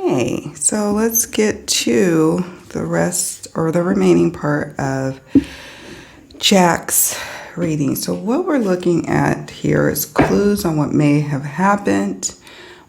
May. So let's get to the rest or the remaining part of Jack's reading. So what we're looking at here is clues on what may have happened,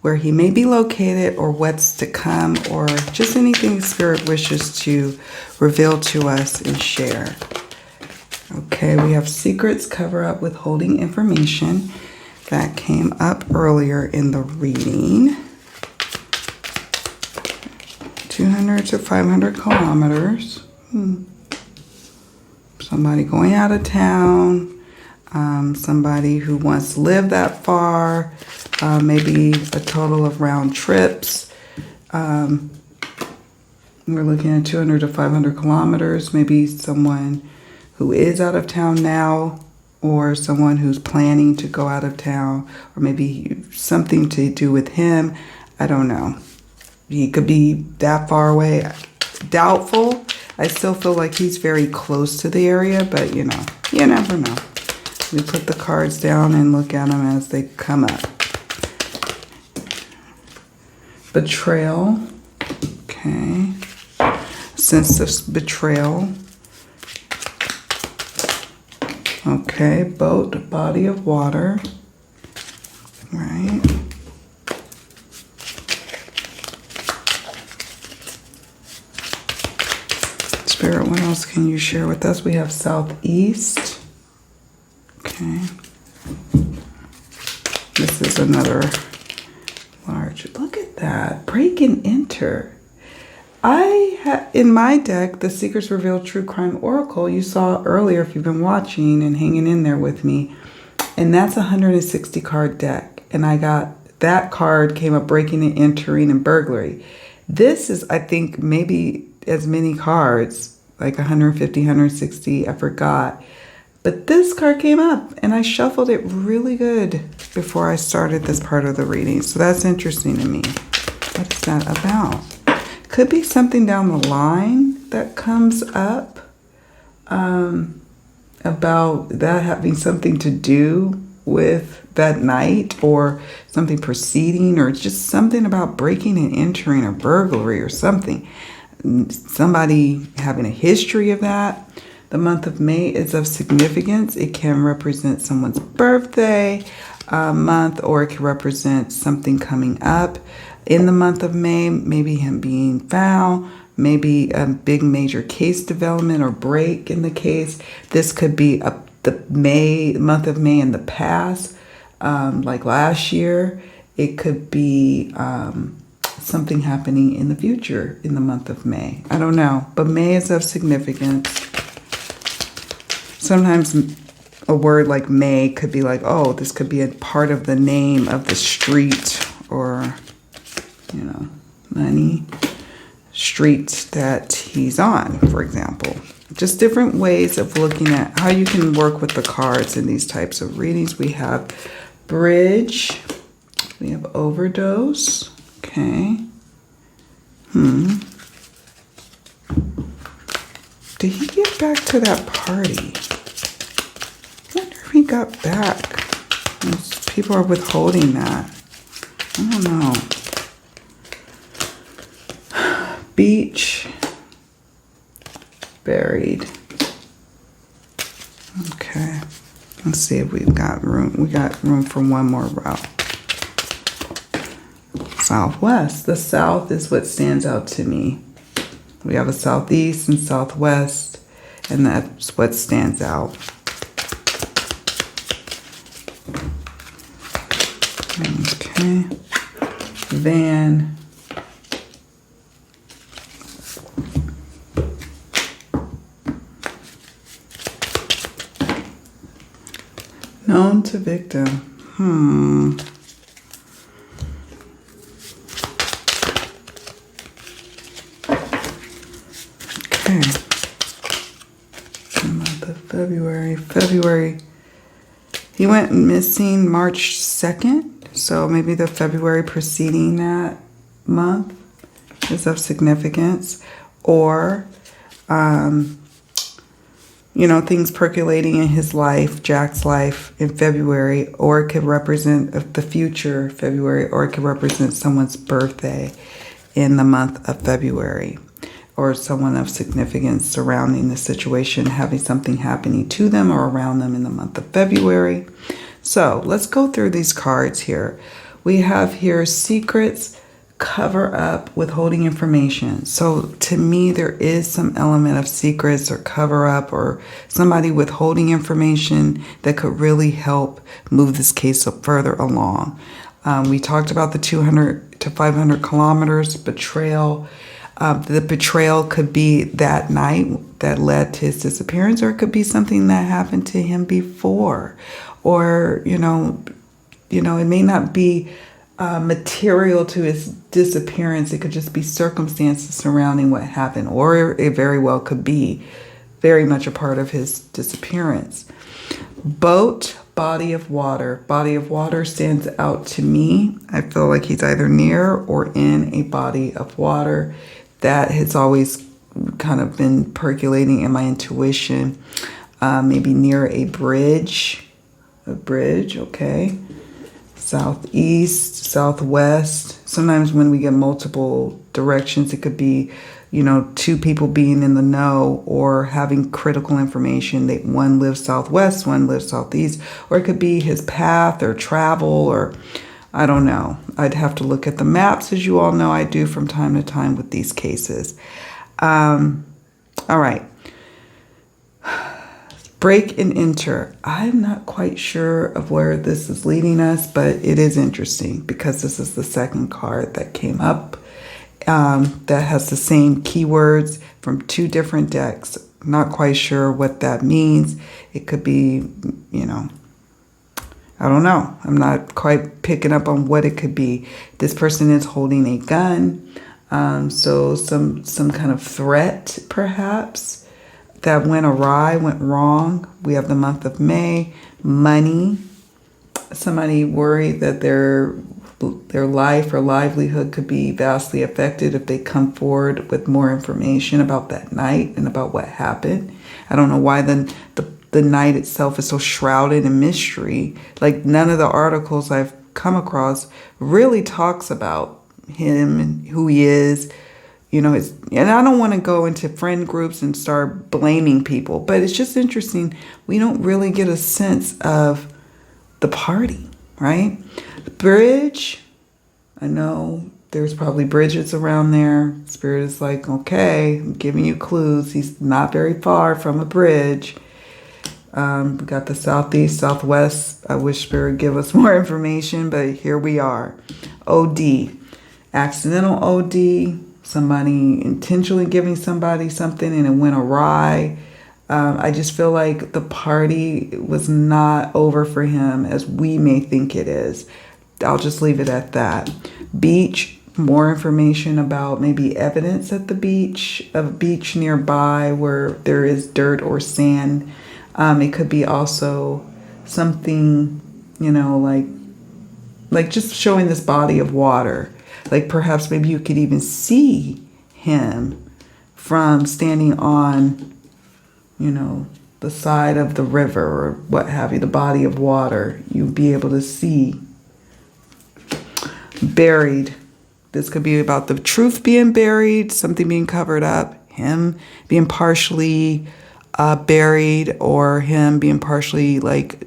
where he may be located, or what's to come, or just anything Spirit wishes to reveal to us and share. Okay, we have secrets, cover up, withholding information. That came up earlier in the reading. 200 to 500 kilometers. Somebody going out of town. Somebody who once lived that far. Maybe a total of round trips. We're looking at 200 to 500 kilometers. Maybe someone who is out of town now, or someone who's planning to go out of town, or maybe something to do with him. I don't know. He could be that far away. Doubtful. I still feel like he's very close to the area, but you know, you never know. We put the cards down and look at them as they come up. Betrayal. Okay. Sense of betrayal. Okay. Boat, body of water. Right. Spirit, what else can you share with us? We have southeast. Okay. This is another large. Look at that. Break and enter. In my deck, the Secrets Revealed True Crime Oracle, you saw earlier if you've been watching and hanging in there with me. And that's a 160 card deck. And I got that card came up breaking and entering and burglary. This is, I think, maybe as many cards, like 150, 160, I forgot. But this card came up and I shuffled it really good before I started this part of the reading. So that's interesting to me. What is that about? Could be something down the line that comes up about that having something to do with that night, or something preceding, or just something about breaking and entering, or burglary or something. Somebody having a history of that. The month of May is of significance. It can represent someone's birthday month, or it can represent something coming up in the month of May. Maybe him being found, maybe a big major case development or break in the case. This could be the month of May in the past, like last year. It could be something happening in the future in the month of May. I don't know, but May is of significance. Sometimes a word like May could be like, oh, this could be a part of the name of the street, or, you know, money street that he's on, for example. Just different ways of looking at how you can work with the cards in these types of readings. We have bridge. We have overdose. Okay. Did he get back to that party? I wonder if he got back. Most people are withholding that. I don't know. Beach. Buried. Okay. Let's see if we've got room. We got room for one more route. Southwest. The south is what stands out to me. We have a southeast and southwest, and that's what stands out. Okay. Van. Known to victim. Okay. The month of February. He went missing March 2nd. So maybe the February preceding that month is of significance. Or, you know, things percolating in his life, Jack's life in February, or it could represent the future February, or it could represent someone's birthday. in the month of February, or someone of significance surrounding the situation, having something happening to them or around them in the month of February. So let's go through these cards here. We have here secrets, cover up, withholding information. So to me, there is some element of secrets or cover up or somebody withholding information that could really help move this case further along. We talked about the 200 to 500 kilometers betrayal. The betrayal could be that night that led to his disappearance, or it could be something that happened to him before, or it may not be material to his disappearance. It could just be circumstances surrounding what happened, or it very well could be very much a part of his disappearance. Boat, body of water. Body of water stands out to me. I feel like he's either near or in a body of water. That has always kind of been percolating in my intuition. Maybe near a bridge. A bridge, okay. Southeast, southwest. Sometimes when we get multiple directions, it could be, two people being in the know or having critical information. That one lives southwest, one lives southeast, or it could be his path or travel, or I don't know. I'd have to look at the maps, as you all know I do from time to time with these cases. All right. Break and enter. I'm not quite sure of where this is leading us, but it is interesting because this is the second card that came up that has the same keywords from two different decks. Not quite sure what that means. It could be, I don't know. I'm not quite picking up on what it could be. This person is holding a gun. So some kind of threat, perhaps, that went awry, went wrong. We have the month of May. Money. Somebody worried that their life or livelihood could be vastly affected if they come forward with more information about that night and about what happened. I don't know why the night itself is so shrouded in mystery. Like, none of the articles I've come across really talks about him and who he is. And I don't want to go into friend groups and start blaming people, but it's just interesting. We don't really get a sense of the party, right? The bridge, I know there's probably bridges around there. Spirit is like, okay, I'm giving you clues. He's not very far from a bridge. We got the southeast, southwest. I wish Spirit would give us more information, but here we are. OD, accidental OD. Somebody intentionally giving somebody something and it went awry. I just feel like the party was not over for him as we may think it is. I'll just leave it at that. Beach, more information about maybe evidence at the beach, a beach nearby where there is dirt or sand. It could be also something, like just showing this body of water. Like perhaps maybe you could even see him from standing on, the side of the river or what have you, the body of water. You'd be able to see. Buried. This could be about the truth being buried, something being covered up, him being partially buried, or him being partially like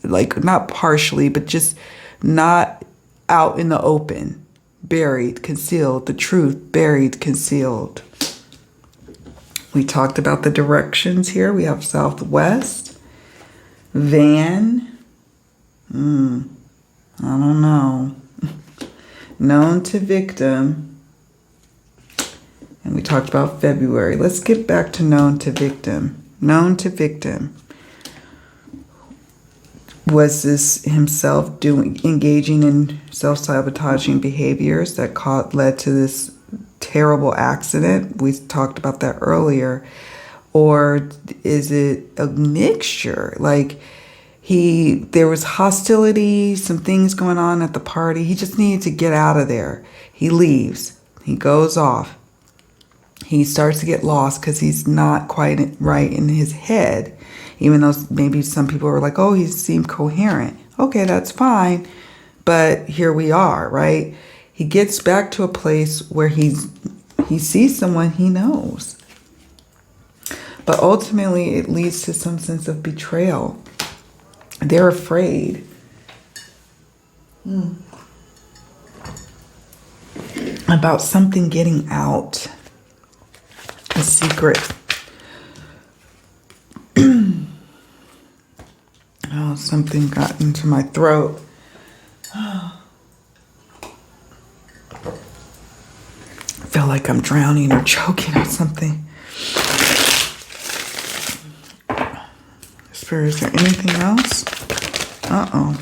not partially, but just not out in the open, buried, concealed, the truth, buried, concealed. We talked about the directions here. We have southwest, van, I don't know, known to victim, and we talked about February. Let's get back to known to victim. Known to victim. Was this himself engaging in self-sabotaging behaviors that led to this terrible accident? We talked about that earlier. Or is it a mixture? Like there was hostility, some things going on at the party. He just needed to get out of there. He leaves. He goes off. He starts to get lost because he's not quite right in his head. Even though maybe some people were like, oh, he seemed coherent. Okay, that's fine. But here we are, right? he gets back to a place where he sees someone he knows. But ultimately, it leads to some sense of betrayal. They're afraid. About something getting out. A secret. Oh, something got into my throat. I feel like I'm drowning or choking or something. Spirit, is there anything else? Uh-oh.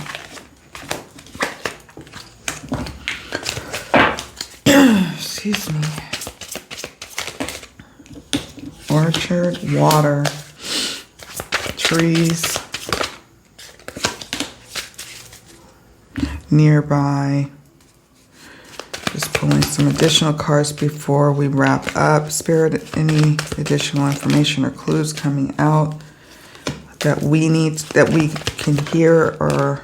Excuse me. Orchard, water, trees, nearby. Just pulling some additional cards before we wrap up. Spirit, any additional information or clues coming out that we need, that we can hear or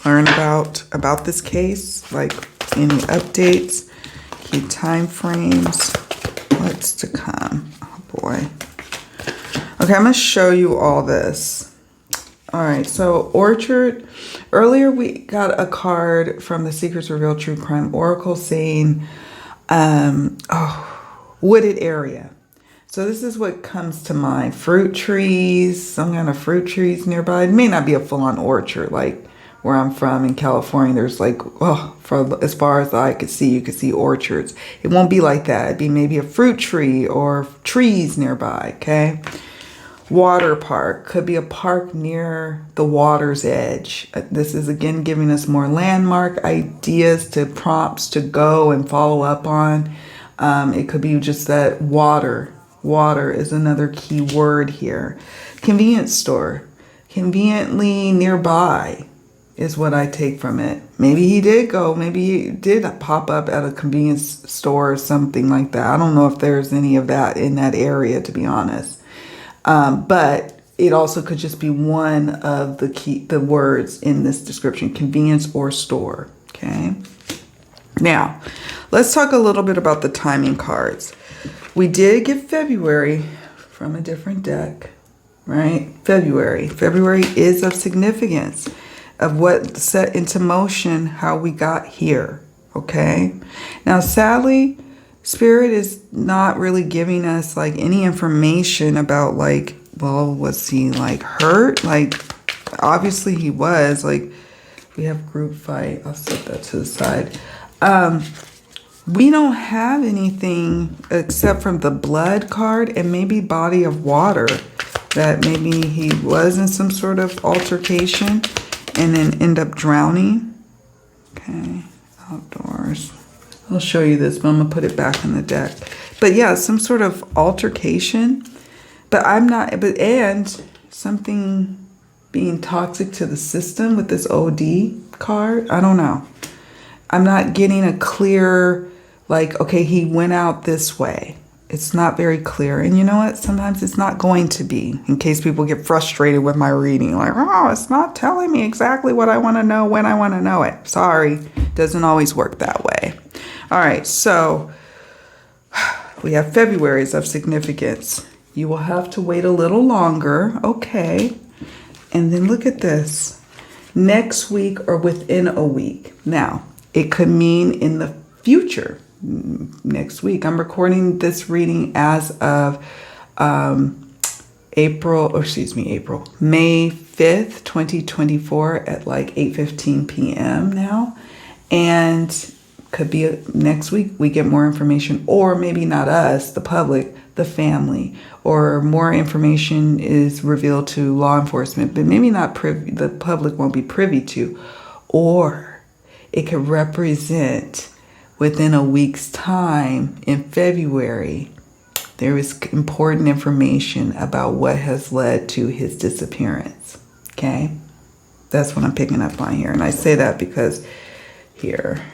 learn about this case? Like any updates, key time frames, what's to come? Oh boy. Okay, I'm going to show you all this. All right, so Orchard. Earlier we got a card from the Secrets Revealed True Crime Oracle saying, wooded area. So this is what comes to mind. Fruit trees, some kind of fruit trees nearby. It may not be a full-on orchard like where I'm from in California. There's like, as far as the eye could see, you could see orchards. It won't be like that. It'd be maybe a fruit tree or trees nearby, okay? Water park. Could be a park near the water's edge. This is again giving us more landmark ideas, to prompts to go and follow up on. It could be just that water. Water is another key word here. Convenience store. Conveniently nearby is what I take from it. Maybe he did go. Maybe he did pop up at a convenience store or something like that. I don't know if there's any of that in that area, to be honest. But it also could just be one of the words in this description, convenience or store. Okay. Now, let's talk a little bit about the timing cards. We did get February from a different deck, right? February is of significance of what set into motion how we got here. Okay. Now, sadly, Spirit is not really giving us like any information about like, well, was he like hurt? Like, obviously he was. Like, we have group fight. I'll set that to the side. We don't have anything except from the blood card and maybe body of water, that maybe he was in some sort of altercation and then end up drowning. Okay, outdoors. I'll show you this, but I'm going to put it back in the deck. But yeah, some sort of altercation. But and something being toxic to the system with this OD card. I don't know. I'm not getting a clear, like, okay, he went out this way. It's not very clear. And you know what? Sometimes it's not going to be, in case people get frustrated with my reading. Like, oh, it's not telling me exactly what I want to know when I want to know it. Sorry. Doesn't always work that way. All right. So we have February's of significance. You will have to wait a little longer. Okay. And then look at this. Next week or within a week. Now, it could mean in the future. Next week. I'm recording this reading as of May 5th, 2024 at like 8:15 p.m. now. And could be next week we get more information, or maybe not us, the public, the family, or more information is revealed to law enforcement, but maybe not the public won't be privy to, or it could represent within a week's time in February, there is important information about what has led to his disappearance. Okay? That's what I'm picking up on here. And I say that because here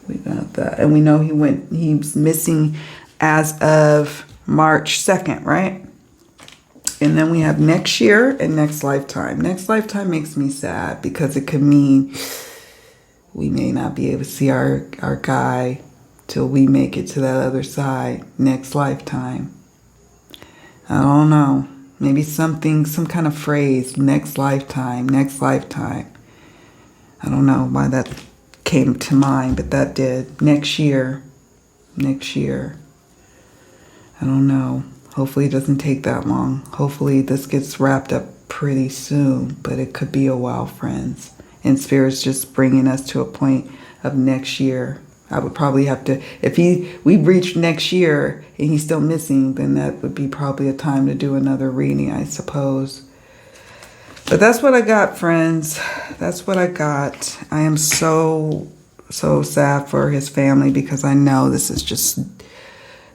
we got that. And we know he's missing as of March 2nd, right? And then we have next year and next lifetime. Next lifetime makes me sad because it could mean we may not be able to see our guy till we make it to that other side next lifetime. I don't know. Maybe some kind of phrase, next lifetime, next lifetime. I don't know why that came to mind, but that did. Next year. I don't know. Hopefully it doesn't take that long. Hopefully this gets wrapped up pretty soon, but it could be a while, friends. And Spirit's just bringing us to a point of next year. I would probably have to, if we reached next year and he's still missing, then that would be probably a time to do another reading, I suppose. But that's what I got, friends. That's what I got. I am so sad for his family because I know this is just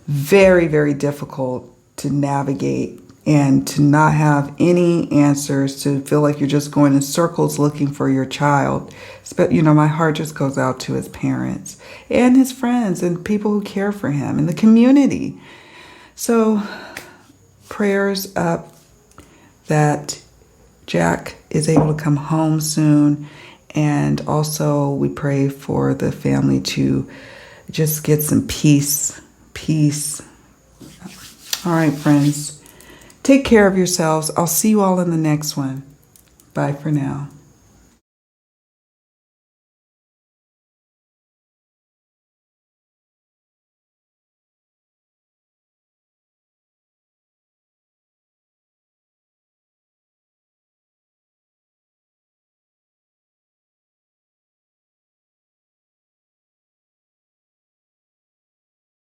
very, very difficult to navigate and to not have any answers, to feel like you're just going in circles looking for your child. But, my heart just goes out to his parents and his friends and people who care for him and the community. So prayers up that Jack is able to come home soon. And also we pray for the family to just get some peace. All right, friends. Take care of yourselves. I'll see you all in the next one. Bye for now.